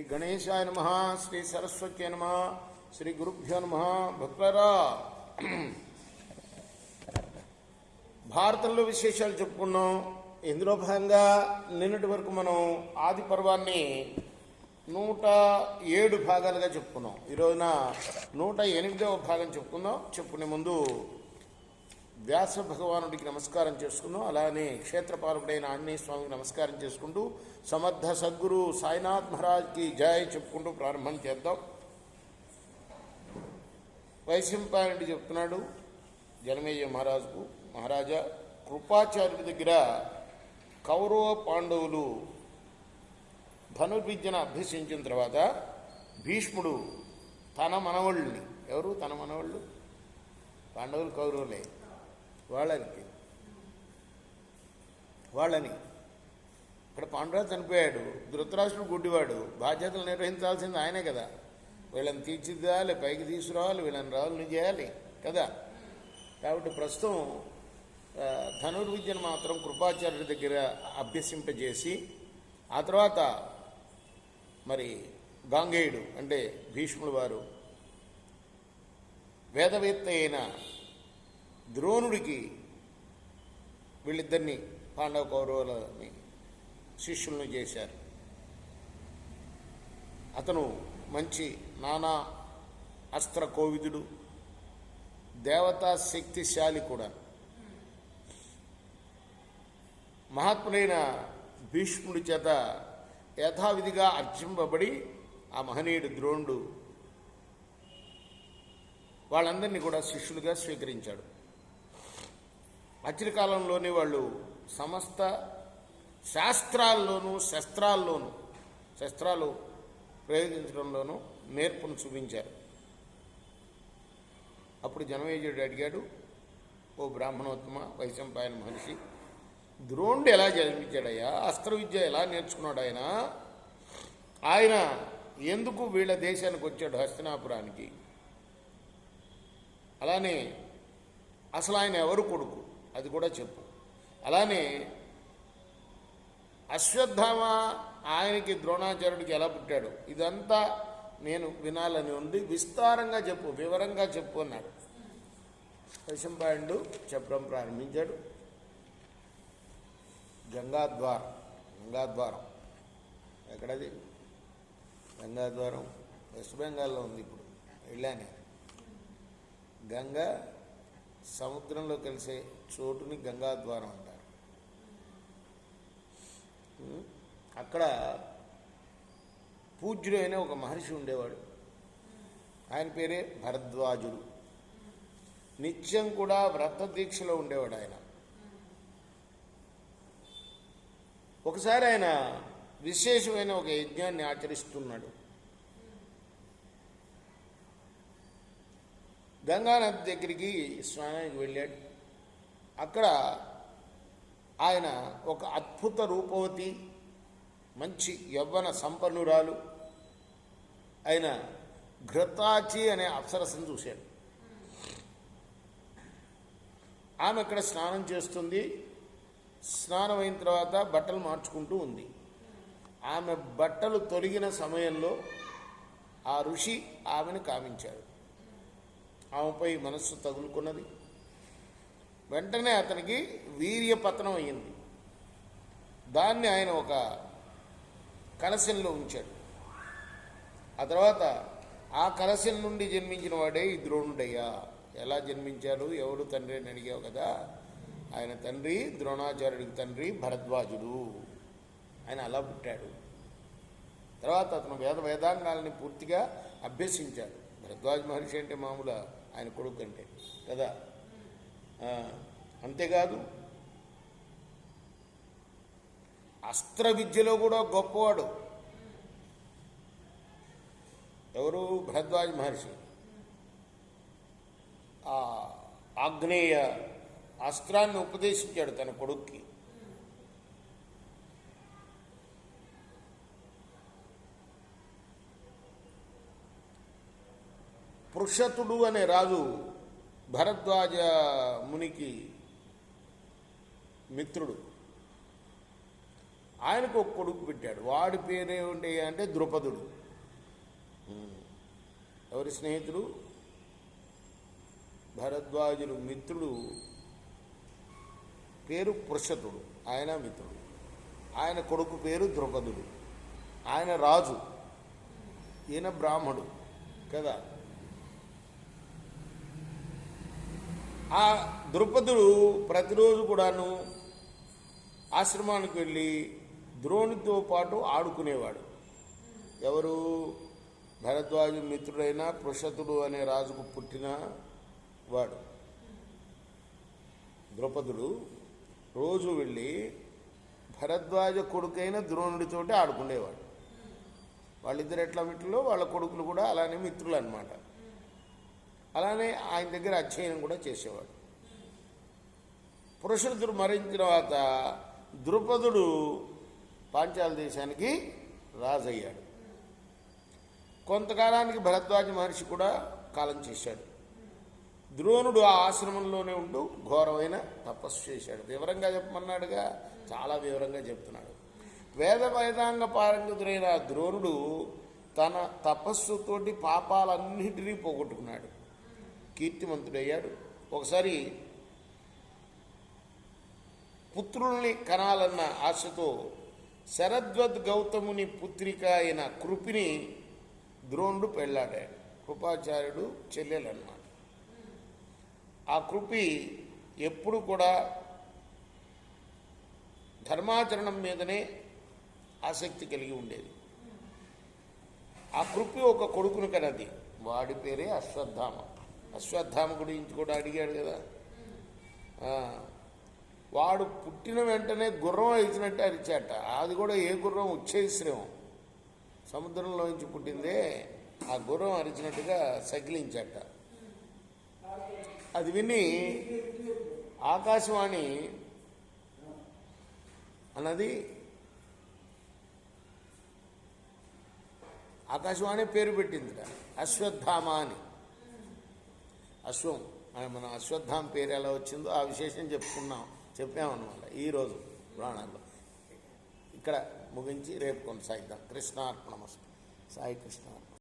శ్రీ గణేశాయ నమః, శ్రీ సరస్వత్యై నమః, శ్రీ గురుభ్యో నమః. భక్తులారా, భారతంలో విశేషాలు చెప్పుకున్నాం. ఇందులో భాగంగా నిన్నటి వరకు మనం ఆది పర్వాన్ని 107 భాగాలుగా చెప్పుకున్నాం. ఈరోజున 108వ భాగం చెప్పుకుందాం. చెప్పుకునే ముందు వ్యాస భగవానుడికి నమస్కారం చేసుకుందాం. అలానే క్షేత్రపాలకుడైన ఆంజనేయ స్వామికి నమస్కారం చేసుకుంటూ సమర్థ సద్గురు సాయినాథ్ మహారాజ్కి జయ చెప్పుకుంటూ ప్రారంభం చేద్దాం. వైశంపాయనుడు చెప్తున్నాడు జనమేజయ మహారాజుకు, మహారాజా, కృపాచార్యుడి దగ్గర కౌరవ పాండవులు ధనుర్విద్యను అభ్యసించిన తర్వాత భీష్ముడు తన మనవళ్ళని, ఎవరు తన మనవళ్ళు? పాండవులు కౌరవులే, వాళ్ళని ఇక్కడ పాండురాజు చనిపోయాడు, ధృతరాష్ట్రుడు గుడ్డివాడు, బాధ్యతలు నిర్వహించాల్సింది ఆయనే కదా. వీళ్ళని తీర్చిదిద్దాలి, పైకి తీసుకురావాలి, వీళ్ళని రాజుని చేయాలి కదా. కాబట్టి ప్రస్తుతం ధనుర్విద్యను మాత్రం కృపాచార్యుడి దగ్గర అభ్యసింపజేసి ఆ తర్వాత మరి గాంగేయుడు అంటే భీష్ముడు వారు వేదవేత్త అయిన ద్రోణుడికి వీళ్ళిద్దరినీ పాండవ కౌరవులని శిష్యులను చేశారు. అతను మంచి నానా అస్త్ర కోవిదుడు, దేవతా శక్తిశాలి కూడా. మహాత్ముడైన భీష్ముడి చేత యథావిధిగా అర్చింపబడి ఆ మహనీయుడు ద్రోణుడు వాళ్ళందరినీ కూడా శిష్యులుగా స్వీకరించాడు. అచిరకాలంలోనే వాళ్ళు సమస్త శాస్త్రాల్లోనూ శస్త్రాలు ప్రయోగించడంలోనూ నేర్పును చూపించారు. అప్పుడు జనమేజయుడు అడిగాడు, ఓ బ్రాహ్మణోత్తమ వైశంపాయన మహర్షి, ద్రోణుడు ఎలా జన్మించాడయ్యా? అస్త్ర విద్య ఎలా నేర్చుకున్నాడు ఆయన ఎందుకు వీళ్ళ దేశానికి వచ్చాడు, హస్తినాపురానికి? అలానే అసలు ఆయన ఎవరు కొడుకు అది కూడా చెప్పు. అలానే అశ్వత్థామ ఆయనకి ద్రోణాచార్యుడికి ఎలా పుట్టాడు, ఇదంతా నేను వినాలని ఉంది, విస్తారంగా చెప్పు, వివరంగా చెప్పు అన్నాడు. వైశంపాయనుడు చెప్పడం ప్రారంభించాడు. గంగాద్వారం ఎక్కడది? గంగాద్వారం వెస్ట్ బెంగాల్లో ఉంది. ఇప్పుడు వెళ్ళాను. గంగా సముద్రంలో కలిసే చోటుని గంగాద్వారం అంటారు. అక్కడ పూజ్యుడు అయిన ఒక మహర్షి ఉండేవాడు. ఆయన పేరే భరద్వాజుడు. నిత్యం కూడా వ్రత దీక్షలో ఉండేవాడు ఆయన. ఒకసారి ఆయన విశేషమైన ఒక యజ్ఞాన్ని ఆచరిస్తున్నాడు. గంగానది దగ్గరికి స్నానానికి వెళ్ళాడు. అక్కడ ఆయన ఒక అద్భుత రూపవతి, మంచి యవ్వన సంపన్నురాలు ఆయన ఘృతాచి అనే అప్సరసను చూశాడు. ఆమె ఇక్కడ స్నానం చేస్తుంది. స్నానం అయిన తర్వాత బట్టలు మార్చుకుంటూ ఉంది. ఆమె బట్టలు తొలగిన సమయంలో ఆ ఋషి ఆమెను కామించాడు. ఆమెపై మనస్సు తగులుకున్నది. వెంటనే అతనికి వీర్యపతనం అయ్యింది. దాన్ని ఆయన ఒక కలశంలో ఉంచాడు. ఆ తర్వాత ఆ కలశం నుండి జన్మించిన వాడే ఈ ద్రోణుడయ్యా. ఎలా జన్మించాడు, ఎవడు తండ్రి అని అడిగావు కదా. ఆయన తండ్రి ద్రోణాచార్యుడికి తండ్రి భరద్వాజుడు. ఆయన అలా పుట్టాడు. తర్వాత అతను వేదాంగాలని పూర్తిగా అభ్యసించాడు. భరద్వాజ మహర్షి అంటే మామూలు ఆయన కొడుకు అంటే కదా. అంతేకాదు, అస్త్ర విద్యలో కూడా గొప్పవాడు. ఎవరు? భరద్వాజ మహర్షి. ఆ ఆగ్నేయ అస్త్రాన్ని ఉపదేశించాడు తన కొడుక్కి. పృషతుడు అనే రాజు భరద్వాజ మునికి మిత్రుడు. ఆయనకు ఒక కొడుకు పెట్టాడు. వాడి పేరేమిటి అంటే ద్రుపదుడు. ఎవరి స్నేహితుడు? భరద్వాజుడు మిత్రుడు పేరు పృషతుడు, ఆయన మిత్రుడు. ఆయన కొడుకు పేరు ద్రుపదుడు. ఆయన రాజు, ఈయన బ్రాహ్మడు కదా. ఆ ద్రుపదుడు ప్రతిరోజు కూడాను ఆశ్రమానికి వెళ్ళి ద్రోణితో పాటు ఆడుకునేవాడు. ఎవరు? భరద్వాజు మిత్రుడైన పృషతుడు అనే రాజుకు పుట్టిన వాడు ద్రుపదుడు. రోజు వెళ్ళి భరద్వాజ కొడుకైన ద్రోణుడితోటి ఆడుకునేవాడు. వాళ్ళిద్దరు ఎట్లా మిత్రులు, వాళ్ళ కొడుకులు కూడా అలానే మిత్రులు అన్నమాట. అలానే ఆయన దగ్గర అధ్యయనం కూడా చేసేవాడు. పృషతుడు మరణించిన తర్వాత ద్రుపదుడు పాంచాల దేశానికి రాజయ్యాడు. కొంతకాలానికి భరద్వాజ మహర్షి కూడా కాలం చేశాడు. ద్రోణుడు ఆ ఆశ్రమంలోనే ఉంటూ ఘోరమైన తపస్సు చేశాడు. వివరంగా చెప్పమన్నాడుగా, చాలా వివరంగా చెప్తున్నాడు. వేదాంగ పారంగతుడైన ద్రోణుడు తన తపస్సుతోటి పాపాలన్నింటినీ పోగొట్టుకున్నాడు, కీర్తిమంతుడయ్యాడు. ఒకసారి పుత్రుల్ని కనాలన్న ఆశతో శరద్వద్ గౌతముని పుత్రిక అయిన కృపిని ద్రోణుడు పెళ్ళాడాడు. కృపాచార్యుడు చెల్లెలన్నమాట. ఆ కృపి ఎప్పుడు కూడా ధర్మాచరణం మీదనే ఆసక్తి కలిగి ఉండేది. ఆ కృపి ఒక కొడుకును కనది, వాడి పేరే అశ్వత్థామ. అశ్వత్థామ గురించి కూడా అడిగాడు కదా. వాడు పుట్టిన వెంటనే గుర్రం అరిచినట్టు అరిచాట. అది కూడా ఏ గుర్రం? ఉచ్ఛైశ్రవం, సముద్రంలో నుంచి పుట్టిందే. ఆ గుర్రం అరిచినట్టుగా సగిలించట. అది విని ఆకాశవాణి అన్నది, ఆకాశవాణి పేరు పెట్టిందిట అశ్వత్థామ అని. అశ్వం మన అశ్వత్థామ పేరు ఎలా వచ్చిందో ఆ విశేషం చెప్పామన్నమాట ఈరోజు పురాణాల్లో. ఇక్కడ ముగించి రేపు కొనసాగిద్దాం. కృష్ణార్పణమస్తు. సాయి కృష్ణ.